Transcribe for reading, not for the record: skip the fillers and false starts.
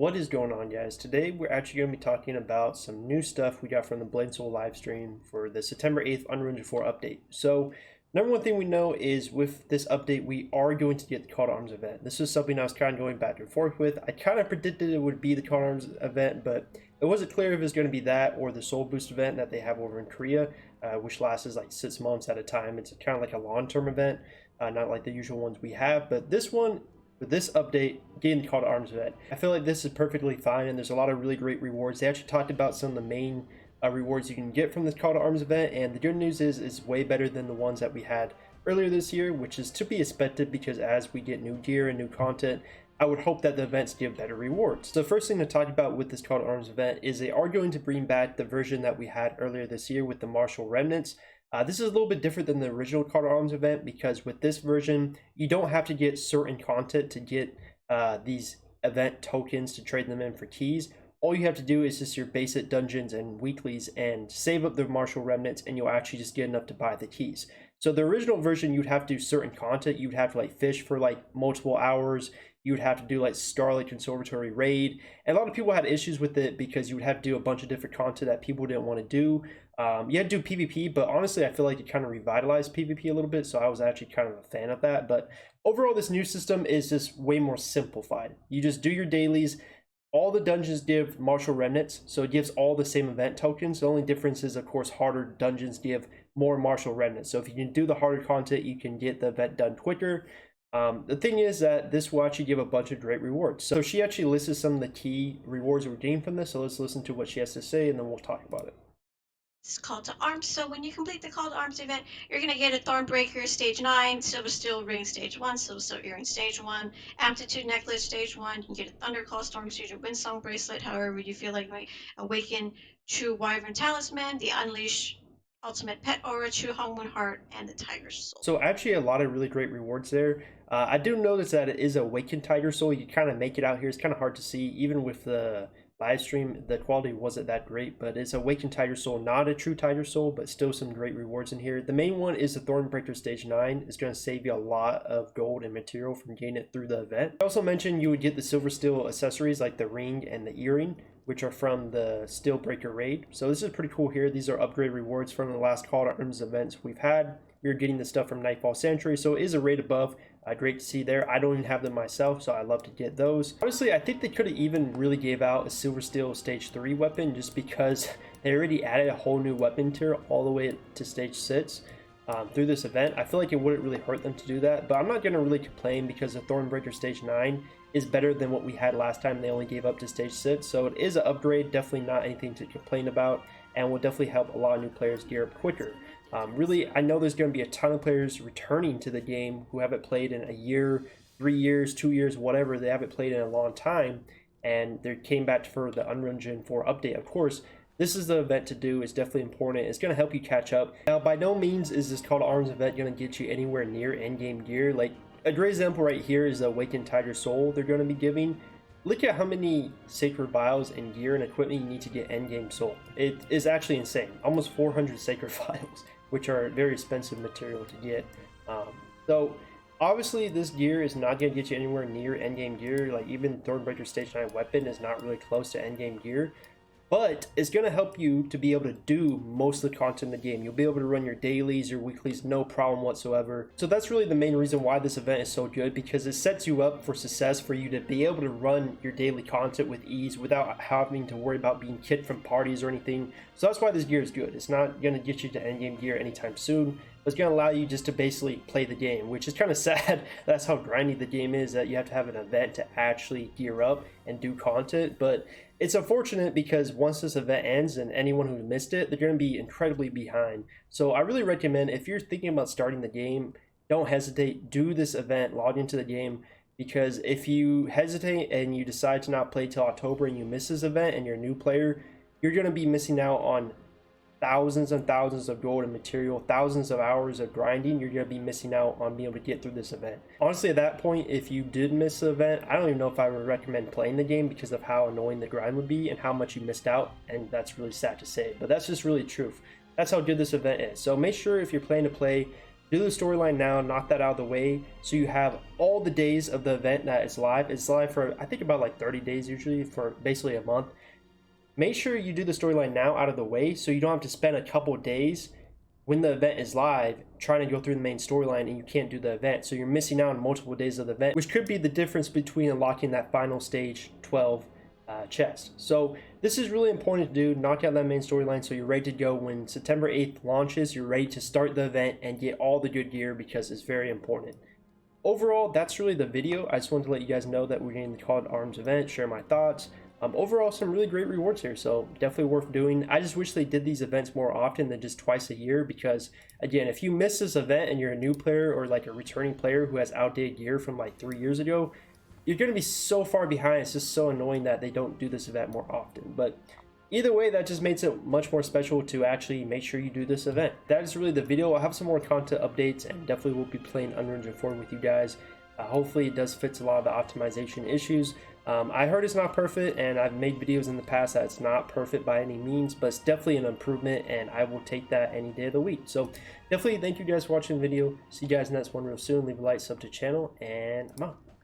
What is going on, guys? Today we're actually going to be talking about some new stuff we got from the Blade Soul live stream for the September 8th Unreal Engine 4 update. So, number one thing we know is with this update, we are going to get the Call to Arms event. This is something I was kind of going back and forth with. I kind of predicted it would be the Call to Arms event, but it wasn't clear if it was going to be that or the Soul Boost event that they have over in Korea, which lasts like 6 months at a time. It's kind of like a long-term event, not like the usual ones we have, but this one, with this update, getting the Call to Arms event, I feel like this is perfectly fine, and there's a lot of really great rewards. They actually talked about some of the main rewards you can get from this Call to Arms event, and the good news is it's way better than the ones that we had earlier this year, which is to be expected because as we get new gear and new content, I would hope that the events give better rewards. So the first thing to talk about with this Call to Arms event is they are going to bring back the version that we had earlier this year with the martial remnants. This is a little bit different than the original Call to Arms event because with this version, you don't have to get certain content to get these event tokens to trade them in for keys. All you have to do is just your basic dungeons and weeklies and save up the martial remnants, and you'll actually just get enough to buy the keys. So the original version, you'd have to do certain content. You'd have to like fish for like multiple hours. You would have to do like Starlight Conservatory raid, and a lot of people had issues with it because you would have to do a bunch of different content that people didn't want to do. You had to do PvP, but honestly, I feel like it kind of revitalized PvP a little bit, so I was actually kind of a fan of that. But overall, this new system is just way more simplified. You just do your dailies. All the dungeons give martial remnants, so it gives all the same event tokens. The only difference is, of course, harder dungeons give more martial remnants. So if you can do the harder content, you can get the event done quicker. The thing is that this will actually give a bunch of great rewards. So she actually listed some of the key rewards we're getting from this. So let's listen to what she has to say, and then we'll talk about it. It's call to arms. So when you complete the call to arms event, you're gonna get a Thornbreaker stage 9, Silver Steel Ring stage 1, Silver Steel Earring stage 1, Amplitude Necklace stage 1. You can get a Thundercall Storm Stage, a Windsong Bracelet, however you feel like Awaken True Wyvern Talisman, the Unleash Ultimate Pet Aura, True Hongmoon Heart, and the Tiger Soul. So actually a lot of really great rewards there. I do notice that it is a Awakened Tiger Soul. You kind of make it out here. It's kind of hard to see. Even with the live stream, the quality wasn't that great, but it's Awakened Tiger Soul, not a true Tiger Soul, but still some great rewards in here. The main one is the Thornbreaker Stage 9. It's going to save you a lot of gold and material from getting it through the event. I also mentioned you would get the Silver Steel accessories like the ring and the earring, which are from the Steelbreaker raid. So this is pretty cool here. These are upgrade rewards from the last Call to Arms events we've had. You're getting the stuff from Nightfall Sanctuary, so it is a raid above. Great to see there. I don't even have them myself, so I love to get those. Honestly, I think they could have even really gave out a Silver Steel Stage 3 weapon just because they already added a whole new weapon tier all the way to Stage 6 through this event. I feel like it wouldn't really hurt them to do that, but I'm not going to really complain because the Thornbreaker Stage 9 is better than what we had last time. They only gave up to Stage 6, so it is an upgrade. Definitely not anything to complain about, and will definitely help a lot of new players gear up quicker. Really, I know there's going to be a ton of players returning to the game who haven't played in a year, 3 years, 2 years, whatever. They haven't played in a long time, and they came back for the Unreal Engine 4 update. Of course, this is the event to do. It's definitely important. It's going to help you catch up. Now, by no means is this Call to Arms event going to get you anywhere near endgame gear. Like, a great example right here is the Awakened Tiger Soul they're going to be giving. Look at how many Sacred Vials and gear and equipment you need to get endgame soul. It is actually insane. Almost 400 Sacred Vials, which are very expensive material to get. So obviously this gear is not going to get you anywhere near endgame gear. Like even Thornbreaker Stage 9 weapon is not really close to endgame gear. But it's going to help you to be able to do most of the content in the game. You'll be able to run your dailies, your weeklies, no problem whatsoever. So that's really the main reason why this event is so good, because it sets you up for success for you to be able to run your daily content with ease without having to worry about being kicked from parties or anything. So that's why this gear is good. It's not going to get you to endgame gear anytime soon. It's going to allow you just to basically play the game, which is kind of sad. That's how grindy the game is, that you have to have an event to actually gear up and do content. But it's unfortunate because once this event ends and anyone who missed it, they're going to be incredibly behind. So I really recommend, if you're thinking about starting the game, don't hesitate. Do this event, log into the game, because if you hesitate and you decide to not play till October and you miss this event and you're a new player, you're going to be missing out on thousands and thousands of gold and material, thousands of hours of grinding. You're going to be missing out on being able to get through this event. Honestly, at that point, if you did miss the event, I don't even know if I would recommend playing the game because of how annoying the grind would be and how much you missed out, and that's really sad to say, but that's just really truth. That's how good this event is. So make sure if you're planning to play, Do the storyline now, knock that out of the way, so you have all the days of the event that is live. It's live for, I think, about like 30 days usually, for basically a month. Make sure you do the storyline now out of the way, so you don't have to spend a couple days when the event is live trying to go through the main storyline and you can't do the event. So you're missing out on multiple days of the event, which could be the difference between unlocking that final stage 12 chest. So this is really important to do. Knock out that main storyline so you're ready to go when September 8th launches. You're ready to start the event and get all the good gear, because it's very important. Overall, that's really the video. I just wanted to let you guys know that we're getting the Call to Arms event, share my thoughts. Overall, some really great rewards here, so definitely worth doing. I just wish they did these events more often than just twice a year, because again, if you miss this event and you're a new player or like a returning player who has outdated gear from like 3 years ago, you're going to be so far behind. It's just so annoying that they don't do this event more often. But either way, that just makes it much more special to actually make sure you do this event. That is really the video. I'll have some more content updates, and definitely will be playing Unreal Engine 4 with you guys. Hopefully it does fix a lot of the optimization issues. I heard it's not perfect, and I've made videos in the past that it's not perfect by any means, but it's definitely an improvement, and I will take that any day of the week. So definitely thank you guys for watching the video. See you guys in the next one real soon. Leave a like, sub to the channel, and I'm out.